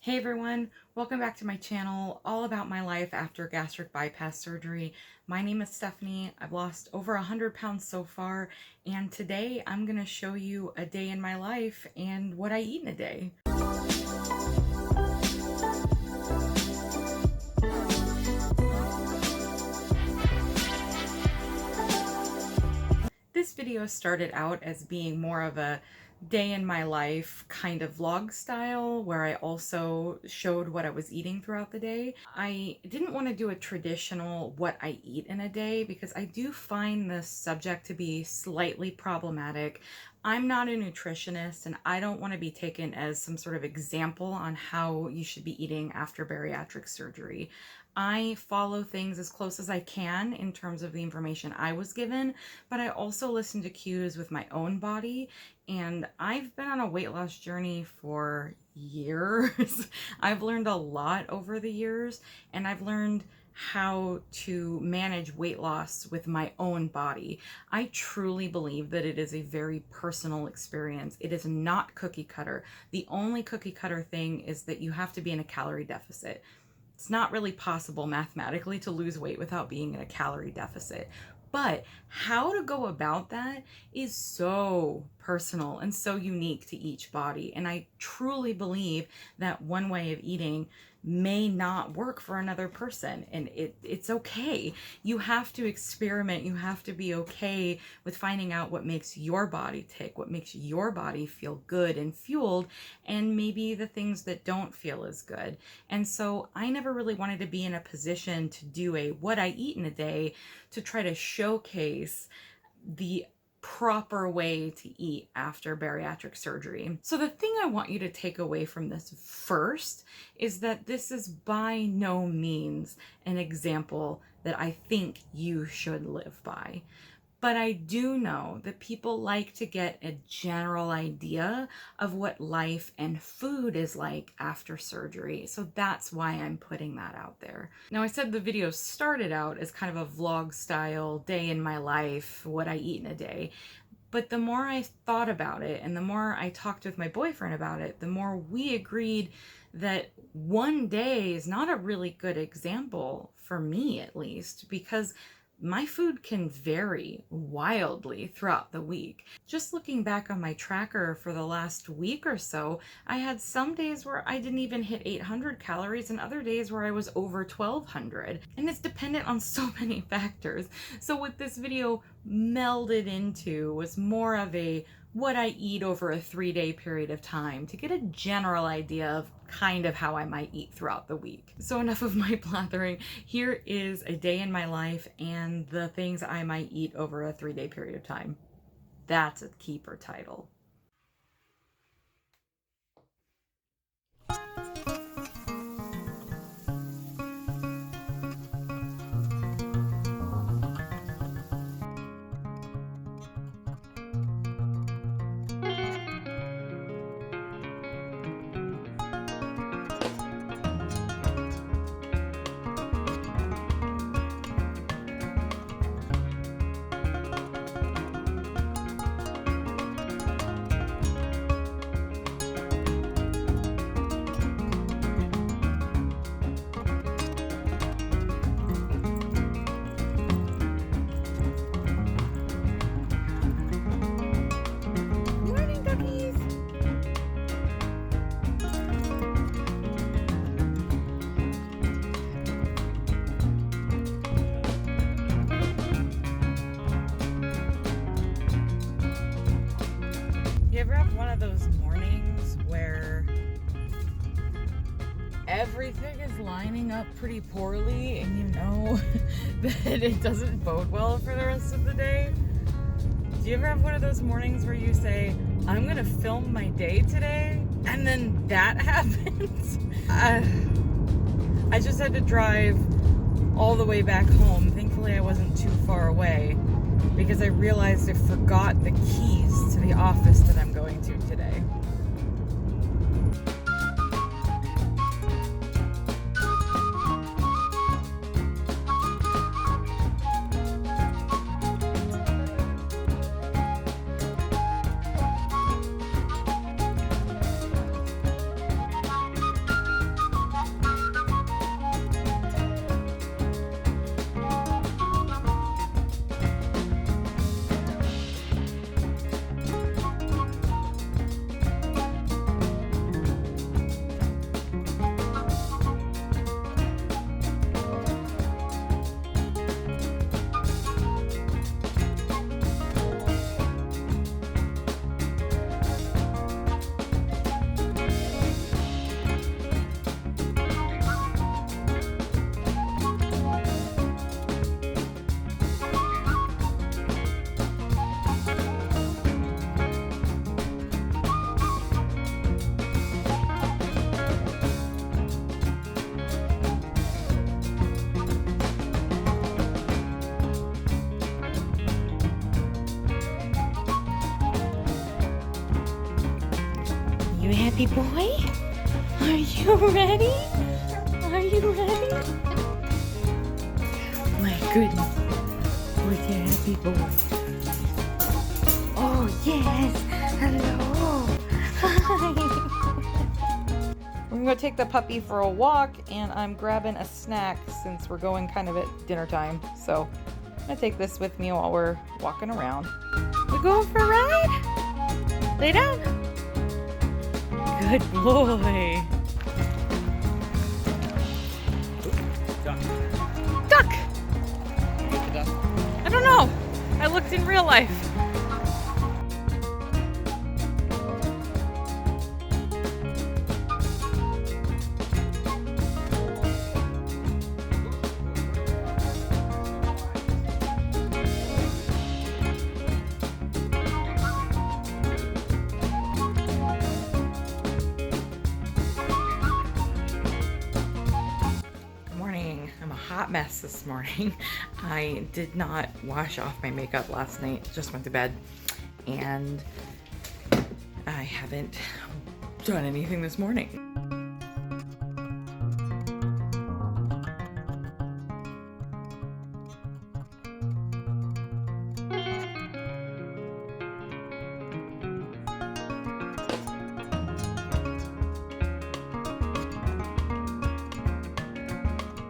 Hey everyone, welcome back to my channel, all about my life after gastric bypass surgery. My name is Stephanie. I've lost over 100 pounds so far, and today I'm going to show you a day in my life and what I eat in a day. This video started out as being more of a day in my life kind of vlog style, where I also showed what I was eating throughout the day. I didn't want to do a traditional what I eat in a day because I do find this subject to be slightly problematic. I'm not a nutritionist and I don't want to be taken as some sort of example on how you should be eating after bariatric surgery. I follow things as close as I can in terms of the information I was given, but I also listen to cues with my own body, and I've been on a weight loss journey for years. I've learned a lot over the years, and I've learned how to manage weight loss with my own body. I truly believe that it is a very personal experience. It is not cookie cutter. The only cookie cutter thing is that you have to be in a calorie deficit. It's not really possible mathematically to lose weight without being in a calorie deficit. But how to go about that is so personal and so unique to each body. And I truly believe that one way of eating may not work for another person, and it's okay. You have to experiment. You have to be okay with finding out what makes your body tick, what makes your body feel good and fueled, and maybe the things that don't feel as good. And so I never really wanted to be in a position to do a what I eat in a day to try to showcase the proper way to eat after bariatric surgery. So the thing I want you to take away from this first is that this is by no means an example that I think you should live by. But I do know that people like to get a general idea of what life and food is like after surgery. So that's why I'm putting that out there. Now, I said the video started out as kind of a vlog style day in my life, what I eat in a day. But the more I thought about it and the more I talked with my boyfriend about it, the more we agreed that one day is not a really good example, for me at least, because my food can vary wildly throughout the week. Just looking back on my tracker for the last week or so, I had some days where I didn't even hit 800 calories and other days where I was over 1200. And it's dependent on so many factors. So what this video melded into was more of a what I eat over a 3-day period of time to get a general idea of kind of how I might eat throughout the week. So enough of my blathering. Here is a day in my life and the things I might eat over a 3-day period of time. That's a keeper title. You ever have one of those mornings where everything is lining up pretty poorly and you know that it doesn't bode well for the rest of the day? Do you ever have one of those mornings where you say, I'm gonna film my day today, and then that happens? I just had to drive all the way back home. Thankfully I wasn't too far away, because I realized I forgot the keys to the office that I'm going to today. happy boy? Are you ready? Are you ready? My goodness. Who's your happy boy? Oh, yes. Hello. Hi. We're going to take the puppy for a walk, and I'm grabbing a snack since we're going kind of at dinner time. So I'm going to take this with me while we're walking around. We going for a ride? Lay down. Good boy. Duck. Duck. You get the duck? I don't know. I looked in real life. I'm a hot mess this morning. I did not wash off my makeup last night, just went to bed, and I haven't done anything this morning.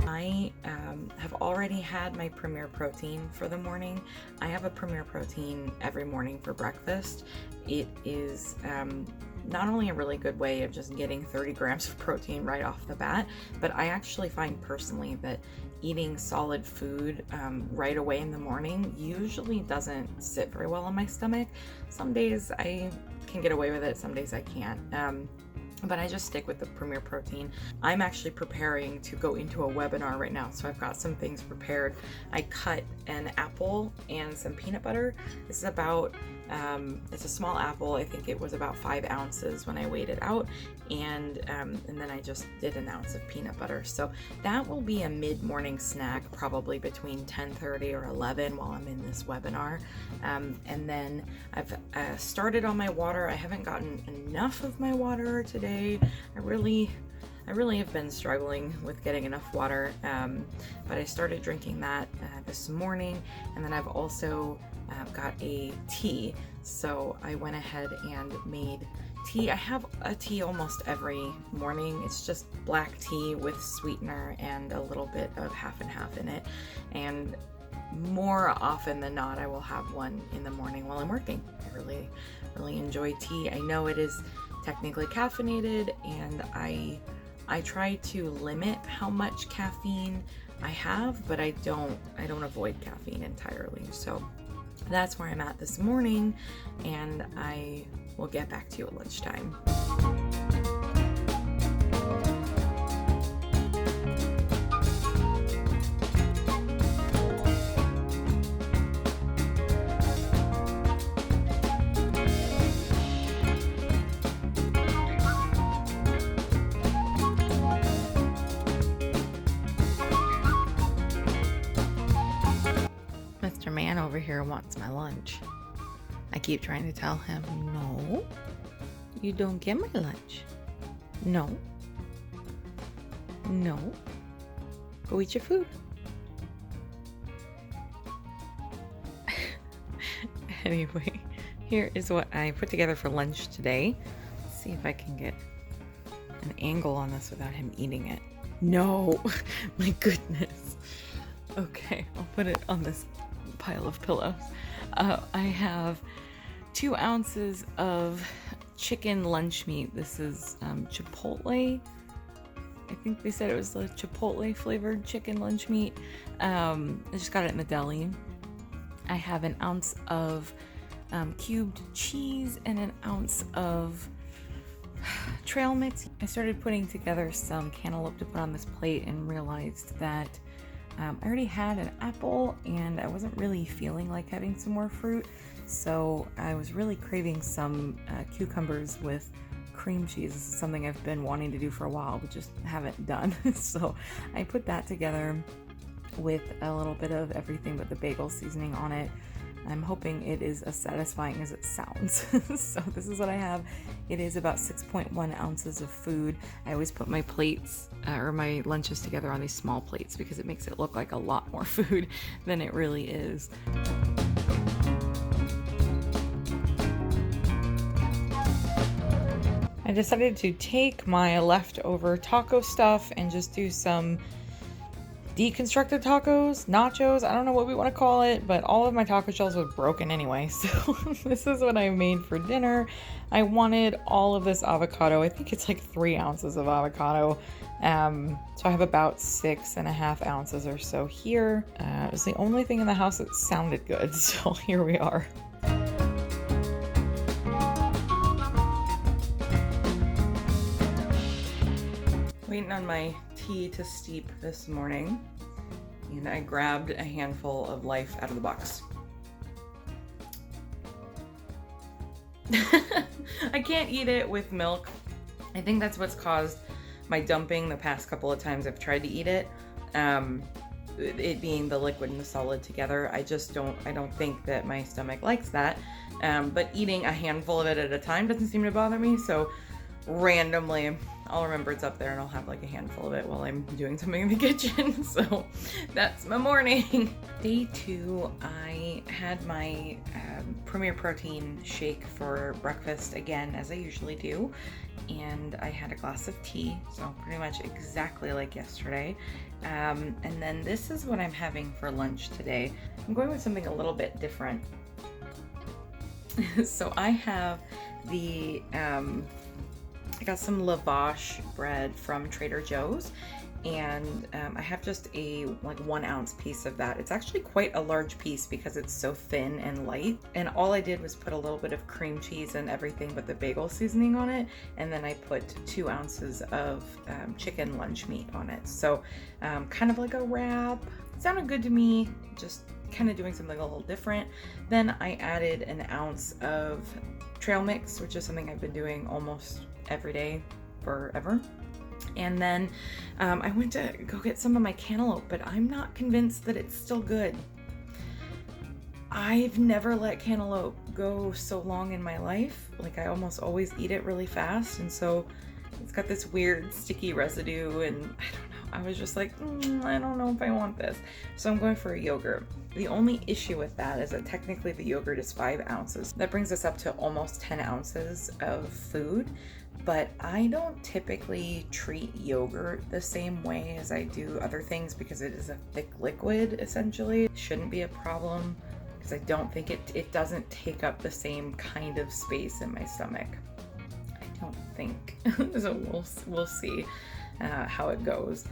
I have already had my Premier Protein for the morning. I have a Premier Protein every morning for breakfast. It is not only a really good way of just getting 30 grams of protein right off the bat, but I actually find personally that eating solid food right away in the morning usually doesn't sit very well in my stomach. Some days I can get away with it, some days I can't. But I just stick with the Premier Protein. I'm actually preparing to go into a webinar right now, so I've got some things prepared. I cut an apple and some peanut butter. This is about, it's a small apple. I think it was about 5 ounces when I weighed it out, and then I just did an ounce of peanut butter. So that will be a mid-morning snack, probably between 10:30 or 11 while I'm in this webinar. And then I've started on my water. I haven't gotten enough of my water today. I really have been struggling with getting enough water, but I started drinking that this morning, and then I've also got a tea. So I went ahead and made tea. I have a tea almost every morning. It's just black tea with sweetener and a little bit of half and half in it, and more often than not I will have one in the morning while I'm working. I really enjoy tea. I know it is technically caffeinated, and I try to limit how much caffeine I have, but I don't avoid caffeine entirely. So that's where I'm at this morning, and I will get back to you at lunchtime. Mr. Man over here wants my lunch. I keep trying to tell him, no, you don't get my lunch. No. No. Go eat your food. Anyway, here is what I put together for lunch today. Let's see if I can get an angle on this without him eating it. No, my goodness. Okay, I'll put it on this pile of pillows. I have 2 ounces of chicken lunch meat. This is Chipotle. I think they said it was the Chipotle flavored chicken lunch meat. I just got it in the deli. I have an ounce of cubed cheese and an ounce of trail mix. I started putting together some cantaloupe to put on this plate and realized that I already had an apple and I wasn't really feeling like having some more fruit, so I was really craving some cucumbers with cream cheese. This is something I've been wanting to do for a while but just haven't done. So I put that together with a little bit of everything but the bagel seasoning on it. I'm hoping it is as satisfying as it sounds. So this is what I have. It is about 6.1 ounces of food. I always put my plates or my lunches together on these small plates because it makes it look like a lot more food than it really is. I decided to take my leftover taco stuff and just do some deconstructed tacos, nachos, I don't know what we want to call it, but all of my taco shells was broken anyway, so this is what I made for dinner. I wanted all of this avocado. I think it's like 3 ounces of avocado, so I have about 6.5 ounces or so here. It was the only thing in the house that sounded good, so here we are. Waiting on my tea to steep this morning, and I grabbed a handful of Life out of the box. I can't eat it with milk. I think that's what's caused my dumping the past couple of times I've tried to eat it. It being the liquid and the solid together, I don't think that my stomach likes that. But eating a handful of it at a time doesn't seem to bother me, so randomly I'll remember it's up there and I'll have like a handful of it while I'm doing something in the kitchen. So that's my morning. Day 2, I had my Premier Protein shake for breakfast again, as I usually do, and I had a glass of tea, so pretty much exactly like yesterday. And then this is what I'm having for lunch today. I'm going with something a little bit different. So I have the I got some lavash bread from Trader Joe's, and I have just a 1 ounce piece of that. It's actually quite a large piece because it's so thin and light, and all I did was put a little bit of cream cheese and everything but the bagel seasoning on it, and then I put 2 ounces of chicken lunch meat on it. So kind of like a wrap. It sounded good to me, just kind of doing something a little different. Then I added an ounce of trail mix, which is something I've been doing almost every day forever. And then I went to go get some of my cantaloupe, but I'm not convinced that it's still good. I've never let cantaloupe go so long in my life. Like, I almost always eat it really fast, and so it's got this weird sticky residue, and I don't know. I was just like, I don't know if I want this. So I'm going for a yogurt. The only issue with that is that technically the yogurt is 5 ounces. That brings us up to almost 10 ounces of food. But I don't typically treat yogurt the same way as I do other things because it is a thick liquid, essentially. It shouldn't be a problem because I don't think it doesn't take up the same kind of space in my stomach. I don't think. So we'll see how it goes.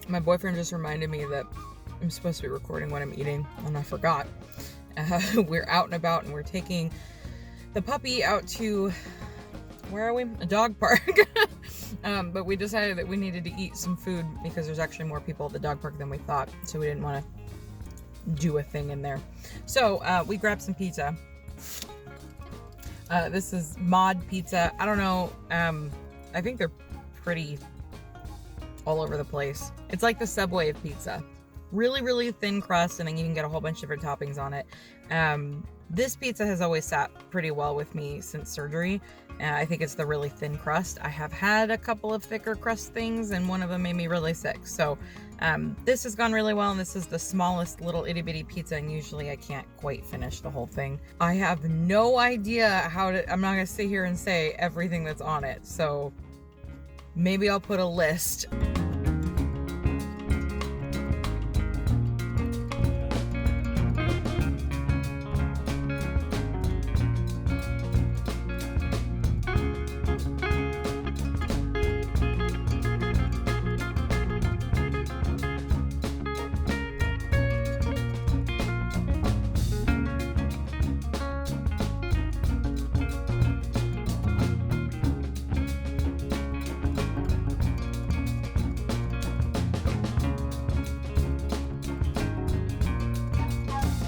My boyfriend just reminded me that I'm supposed to be recording what I'm eating, and I forgot. We're out and about, and we're taking the puppy out to, where are we? A dog park. But we decided that we needed to eat some food because there's actually more people at the dog park than we thought, so we didn't want to do a thing in there. So we grabbed some pizza. This is Mod Pizza. I don't know. I think they're pretty all over the place. It's like the Subway of pizza. Really, really thin crust, and then you can get a whole bunch of different toppings on it. This pizza has always sat pretty well with me since surgery. I think it's the really thin crust. I have had a couple of thicker crust things, and one of them made me really sick. So this has gone really well, and this is the smallest little itty bitty pizza, and usually I can't quite finish the whole thing. I have no idea how to, I'm not gonna sit here and say everything that's on it. So Maybe I'll put a list.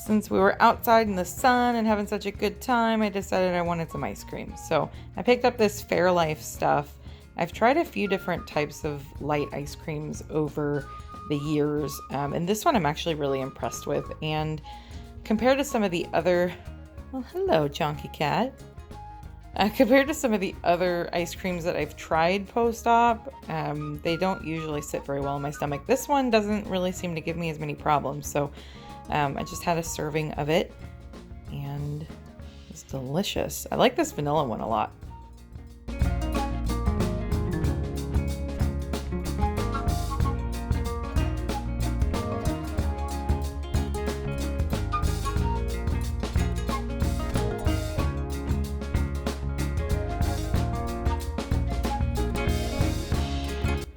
Since we were outside in the sun and having such a good time, I decided I wanted some ice cream. So I picked up this Fairlife stuff. I've tried a few different types of light ice creams over the years, and this one I'm actually really impressed with. And compared to some of the other, well, hello, Chonky Cat. Compared to some of the other ice creams that I've tried post-op, they don't usually sit very well in my stomach. This one doesn't really seem to give me as many problems, so I just had a serving of it, and it's delicious. I like this vanilla one a lot.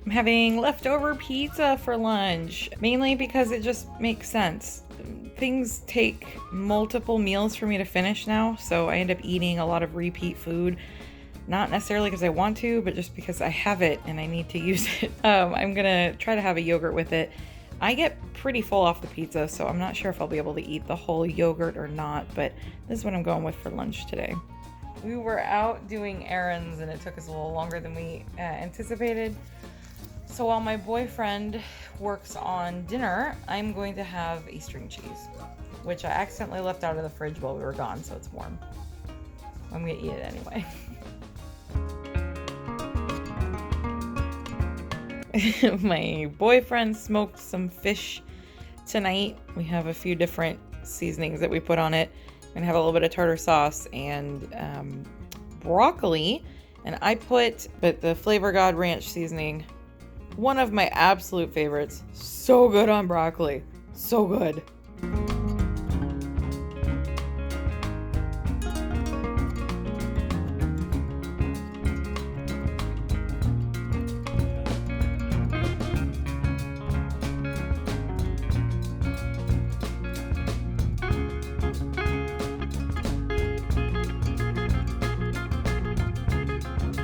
I'm having leftover pizza for lunch, mainly because it just makes sense. Things take multiple meals for me to finish now, so I end up eating a lot of repeat food. Not necessarily because I want to, but just because I have it and I need to use it. I'm gonna try to have a yogurt with it. I get pretty full off the pizza, so I'm not sure if I'll be able to eat the whole yogurt or not, but this is what I'm going with for lunch today. We were out doing errands and it took us a little longer than we anticipated. So while my boyfriend works on dinner, I'm going to have a string cheese, which I accidentally left out of the fridge while we were gone, so it's warm. I'm gonna eat it anyway. My boyfriend smoked some fish tonight. We have a few different seasonings that we put on it. I'm gonna have a little bit of tartar sauce and broccoli, and I put the Flavor God Ranch seasoning. One of my absolute favorites. So good on broccoli. So good.